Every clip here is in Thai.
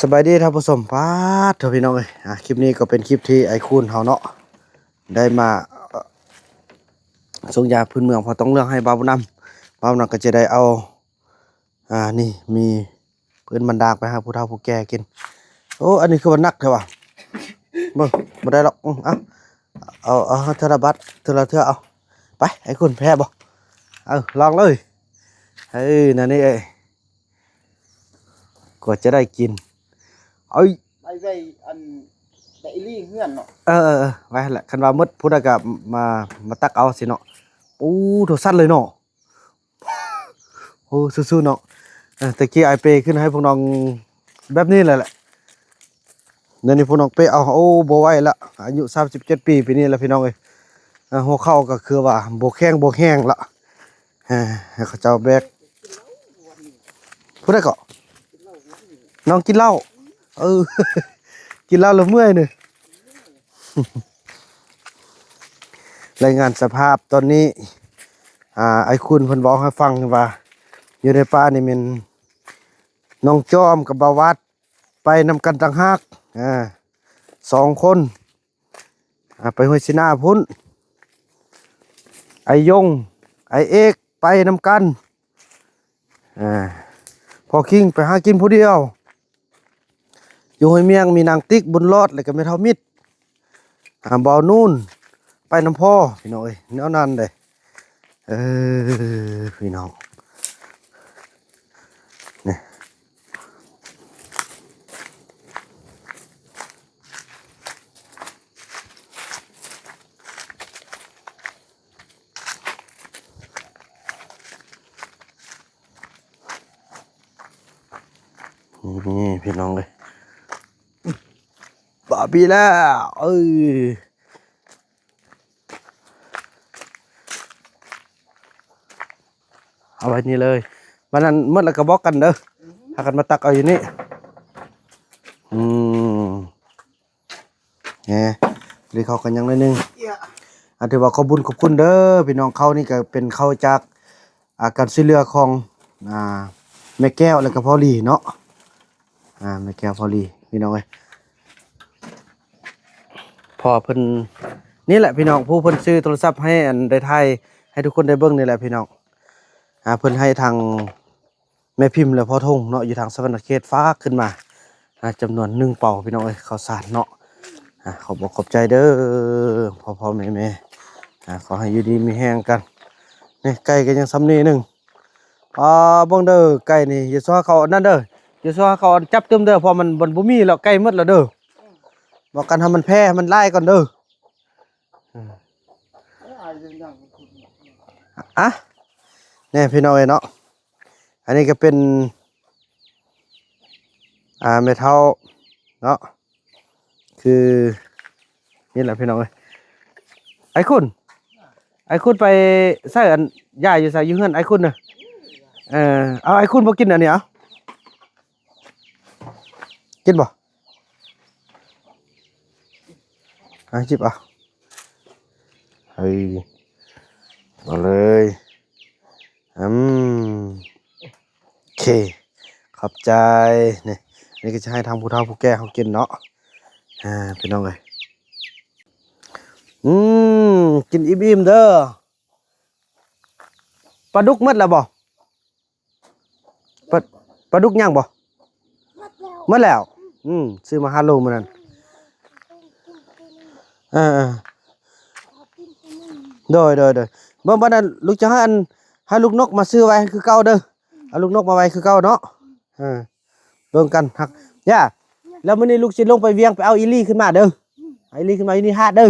สบายดีท่านผู้ชมป้าดเถอะพี่น้องเอ้ยคลิปนี้ก็เป็นคลิปที่ไอคูนเฮาเนาะได้มาส่งยาพื้นเมืองพอต้องเรื่องให้บ่าวบุญนำก็จะได้เอานี่มีพื้นบรรดาไปหาผู้เฒ่าผู้แก่กินโอ้อันนี้คือมันนักเถอะว่ะบ่บ่ได้หรอกเอาเทอละบัตเทอละเทื่อเอาไปไอ้คุณแพ้บ่ลองเลยนั่นนี่เอ้ยกว่าจะได้กินเอ้ยไปอันไดรี่เฮือนเนาะไว้แหละคันว่ามืดผู้ใดก็มาตักเอาสิเนาะโอ้โถสั้นเลยเนาะโอ้สู้ๆเนาะตะกี้ไอเปขึ้นให้พวกน้องแบบนี้เลยแหละเดี๋ยวนี้พวกน้องเปเอาโอ้บ่ไหวละอายุ37ปีปีนี้แล้วพี่น้องเอ้ยหัวเข่าก็คือว่าบ่แข็งบ่แห้งละให้เขาเจ้าแบกผู้ใดก็น้องกินเหล้ากินเหล้าแล้วเมื่อยนี่ รายงานสภาพตอนนี้ไอ้คุณเพิ่นบอกให้ฟังว่าอยู่ในป่านี่มันน้องจอมกับบ่าววัดไปนำกันต่างหาก2 คนไปห้วยสินาพุ่นไอ้ยงไอ้เอกไปนำกันพอคิงไปหากินผู้เดียวอยู่ห้วยเมียงมีนางติ๊กบุญรอดแล้วก็แม่เฒ่ามิตรบ่าวนู่นไปน้ำพ่อพี่น้องเอ้ยเนื้อนั่นเลยพี่น้องนี่พี่น้องเลยบาบีแล้วเอาไว้นี่เลยวันนั้นเมื่อไรก็บอกกันเด้อถ้ากันมาตักเอาอยู่นี่เนี่ยรีเขากันยังนิดนึงถือว่าขอบคุณเด้อพี่น้องเขานี่ก็เป็นเขาจากการช่วยเหลือของแม่แก้วแล้วก็พ่อลีเนาะแม่แก้วพ่อลีพี่น้องเอ้ยพอเพิ่นนี่แหละพี่น้องผู้เพิ่นซื้อโทรศัพท์ให้อันได้ไทยให้ทุกคนได้เบิ่งนี่แหละพี่น้องเพิ่นให้ทางแม่พิมพ์และพ่อทงเนาะอยู่ทางสวรรณเขตฟ้าขึ้นมาจำนวน1 เป่าพี่น้องเอ้ยข้าวสารเนาะขอบใจเด้อพ่อแม่ขอให้อยู่ดีมีแห้งกันนี่ไก่ก็ยังซ้ำนี่หนึ่งเบิ่งเด้อไก่นี่อย่าซ้อเขานั่นเด้ออย่าซ้อเขาจับตึมเด้อเพอมันบ่มีแล้วไก่หมดแล้วเด้อบอกกันทำมันแพ้มันไล่ก่อนเด้อเนี่ยพี่น้องเอ้ยเนาะอันนี้ก็เป็นเมทัลเนาะคือนี่แหละพี่น้องเอ้ยไอ้คุณไปใส่อันย่าอยู่ใส่อยู่เฮือนไอ้คุณน่ะเอาไอ้คุณบ่กินอันนี้เอากินบ่จิบเอาเฮ้ยมาเลยโอเคขอบใจนี่ก็จะให้ทางผู้เฒ่าผู้แก่เขากินเนาะพี่น้องเลยกินอิ่มๆเด้อปลาดุกหมดแล้วบ่ปลาดุกย่างบ่หมดแล้วซื้อมา5 โลมื้อนั้นโดยเมื่อวันนั้นลูกจะให้ลูกนกมาซื้อไว้คือเก่าเด้อเอาลูกนกมาไว้คือเก่าเนาะเบิ่งกันฮักย่าแล้วมื้อนี้ลูกสิลงไปเวียงไปเอาอีลี่ขึ้นมาเด้ออีลี่ขึ้นมาอีนี่ฮาดเด้อ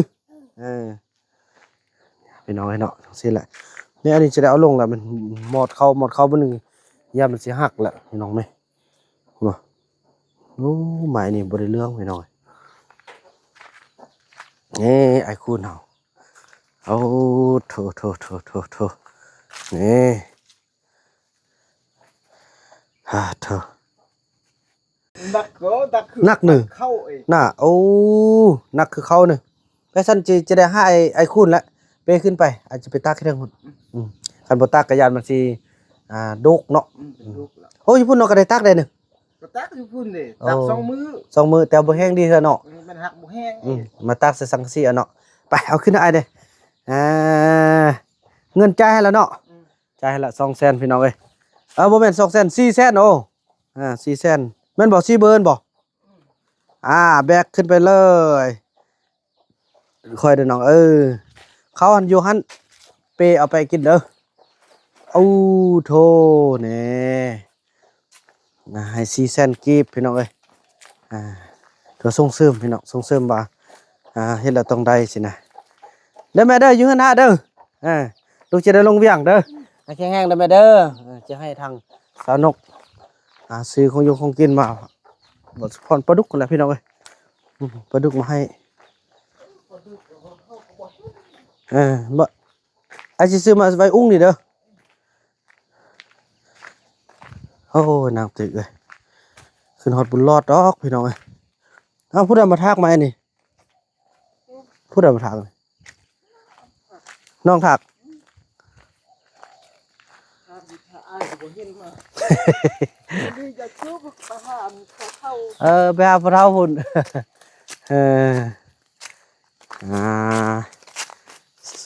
พี่น้องให้เนาะทั้งสิ้นแหละเนี่ยอันนี้จะได้เอาลงแล้วมันหมดเข้าบ่นึงย่ามันสิหักแหละพี่น้องมั้ยเนาะโอ้หมายนี่บ่ได้เรื่องพี่น้องนี่ไอ้คุณเฮาโอ้โถนี่โถนักหนึ่งเข้าน่ะโอ้นักคือเข้าหนึ่งแค่สั้นจะได้ให้ไอ้คุณละไปขึ้นไปอาจจะไปตักให้ทางคนคันบ่ตักกระยานมันสิดุกเนาะโอ้ยพุ่นเนาะก็ได้ตักได้หนึ่ง ก็ตักอยู่พุ่นเด้ตักสองมื้อ สองมือแต่บ่แห้งดีเถอะเนาะ มันหักบ่แห้ง มาตักใส่สังกะสีเอาเนาะไปเอาขึ้นได้เด้เงินจ่ายให้แล้วเนาะจ่ายให้ละ200,000พี่น้องเอ้ยบ่แม่น200,000 400,000โอ้400,000แม่นบ่4เบิร์นบ่แบกขึ้นไปเลยค่อยเด้อน้องเขาหันอยู่หันเปเอาไปกินเด้อเอาโธ่แน่ให้400,000กีบพี่น้องเอ้ยตัวส่งเสริมพี่น้องส่งเสริมว่าเฮ็ดแล้วต้องได้สินะเด้อแม่เด้ออยู่หันหาเด้อลูกจะได้ลงเวียงเด้อให้แข็งๆเด้อแม่เด้อจะให้ทางสาวนกซื้อของอยู่ของกินมาบ่พรปลาดุกนั่นแหละพี่น้องเอ้ยปลาดุกมาให้บ่อาสิซื้อมาไว้อุ้งนี่เด้อโอ้ยนางตึกเอ้ยขึ้นฮอดบุญรอดดอกพี่น้องเอ้ยผู้ใดมาทักมานี่ผู้ใดมาทักนี่น้องทัก อ้ายบ่เห็นมานี่จะชุบประหารเข้า ไปหาพระเท่าหุ่น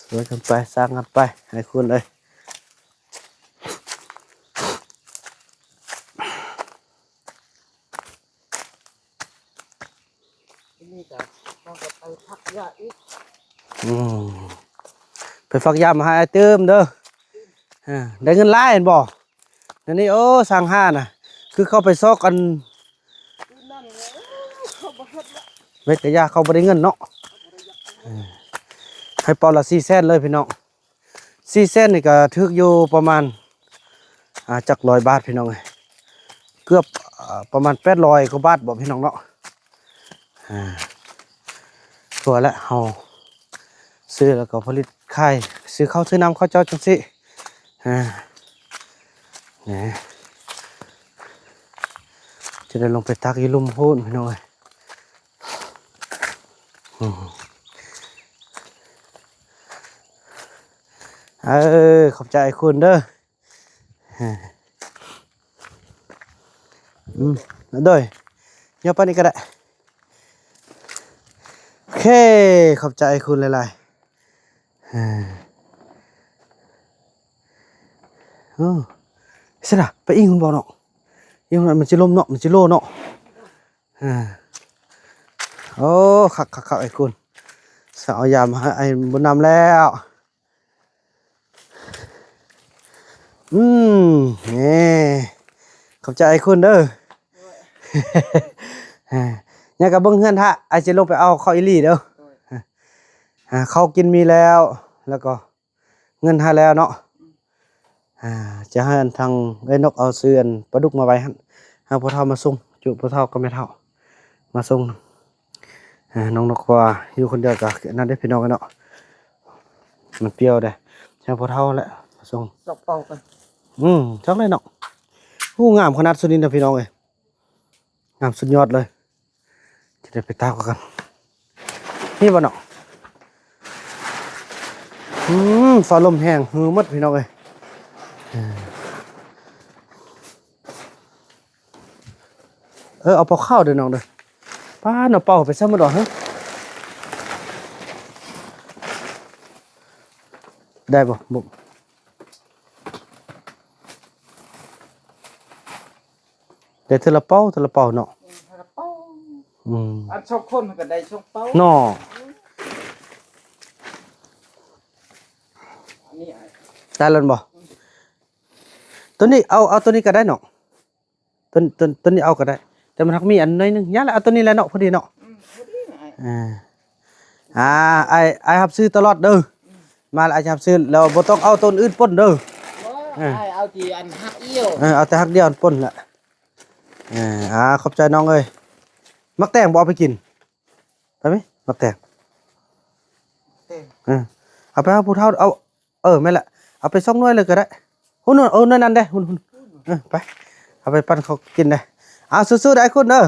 สวยกันไปสร้างกันไปให้คุณเลยนี่ก็ต้องไปพักยาอีก ไปฝักยามาให้ไอ้เติมเด้อได้เงินหลายเห็นบ่เดี๋ยวนี้โอ้สั่งห้าน่ะคือเข้าไปซอกกัน นั่นเขาบ่เฮ็ดละ เม็ดกะยาเขาบ่ได้เงินเนาะให้ปอนละ400,000เลยพี่น้อง400,000นี่ก็ถึกอยู่ประมาณจัก100 บาทพี่น้องเกือบประมาณ800กว่าบาทบ่พี่น้องเนาะทั่วแล้วเฮาซื้อแล้วก็ผลิตขายซื้อข้าวซื้อน้ำข้าวเจ้าจังซี่นี่จะได้ลงไปตักอีลุ่มพูนพี่น้องขอบใจคุณเด้อเด้อเดี๋ยวไปนี่ก็ได้โอเคขอบใจคุณหลายๆเสร็จละไปอิงคุณบอกเนาะอิงมันจะล้มเนาะมันจะโลเนาะโอ้ขักไอ้คุณสาวยามไอ้บนน้ำแล้วนี่ขอบใจไอ้คุณเด้อเนี่ยกับเบิ้งเฮือนฮะไอ้จะลงไปเอาข้าวอีลี่เด้อเขากินมีแล้วแล้วก็เงินหาแล้วเนาะจะให้ทางไอ้นกเอาเสือนปลาดุกมาไว้ให้พ่อเฒ่ามาส่งจุพ่อเฒ่าก็ไม่เฒ่ามาส่งน้องนกว่าอยู่คนเดียวกับนั่นได้พี่น้องกันเนาะมันเปรี้ยวได้ให้พ่อเฒ่าแหละมาส่ง จอกเป่ากัน ชักเลยเนาะงามขนาดสุดนี้นะพี่น้องงามสุดยอดเลยจะได้ไปตากกันนี่บ่เนาะฟ้าลมแห้งหือหมดพี่น้องเอาเป่าข้าวเด้อน้องเด้อป้าเนาะเป่าไปซะมื้อดอกเฮ้ยได้บ่บุเดี๋ยวเธอละเป่าเนาะอันชกคนก็ได้ชกเป่า เนาะ นี่ ได้แล้วบ่ตัวนี้เอาตัวนี้ก็ได้เนาะตัวนี้เอาก็ได้แต่มันทักมีอันน้อยนึงยะแล้วเอาตัวนี้แหละเนาะพอดีเนาะไอ้ครับซื้อตลอดเด้อมาแล้วไอ้ครับซื้อแล้วบ่ต้องเอาต้นอื่นป่นเด้อเอาที่อันหักเอี้ยว เอาแต่ฮักเดียวป่นแหละขอบใจน้องเอ้ยมักแตงบ่เอาไปกินไปมั้ยมักแตงเอาไปให้ผู้เฒ่าเอาแม่นละเอาไป2หน่วยเลยก็ได้หุ่นหน่วยนั้นได้หุ่นไปเอาไปปั้นเขากินได้สู้ๆได้คุณเด้อ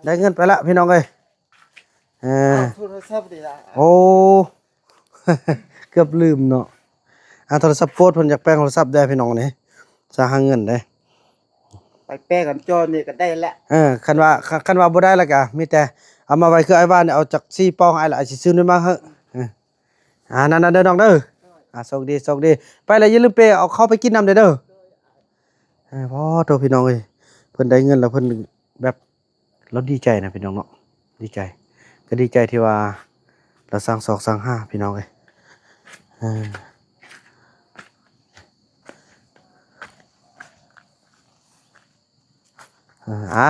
ได้เงินไปละพี่น้องเอ้ยโทรศัพท์ดิล่ะ โอ้ เกือบลืมเนาะโทรศัพท์โพดเพิ่นอยากแปลงโทรศัพท์ได้พี่น้องนี่จะหาเงินได้ ไปแป้กันจอนี่ก็ได้แหละ คันว่าบ่ได้แล้วก็มีแต่เอามาไว้คือไอ้บ้านเนี่ยเอาจาก4ปองไอ้ละไอ้สิซื้อมาเฮ้อนั่นๆเด้อน้องเด้อโชคดีไปแล้วอย่าลืมไปเอาเข้าไปกินน้ำเด้อพอโตพี่น้องเอ้ยเพิ่นได้เงินแล้วเพิ่นแบบเราดีใจนะพี่น้องเนาะดีใจก็ดีใจที่ว่าเราสร้าง2สร้าง5พี่น้องเอ้ย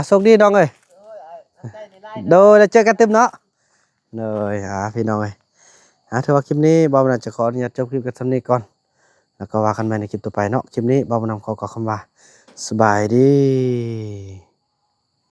โชคดีน้องเอ้ยโดยแล้วเจอกันเต็มเนาะเลยพี่น้องเอ้ยถือว่าคลิปนี้บ่าวนาจะขออนุญาตจบคลิปกันเท่านี้ก่อนแล้วก็ว่ากันใหม่ในคลิปต่อไปเนาะคลิปนี้บ่าวนำขอกล่าวคำว่าสบายดี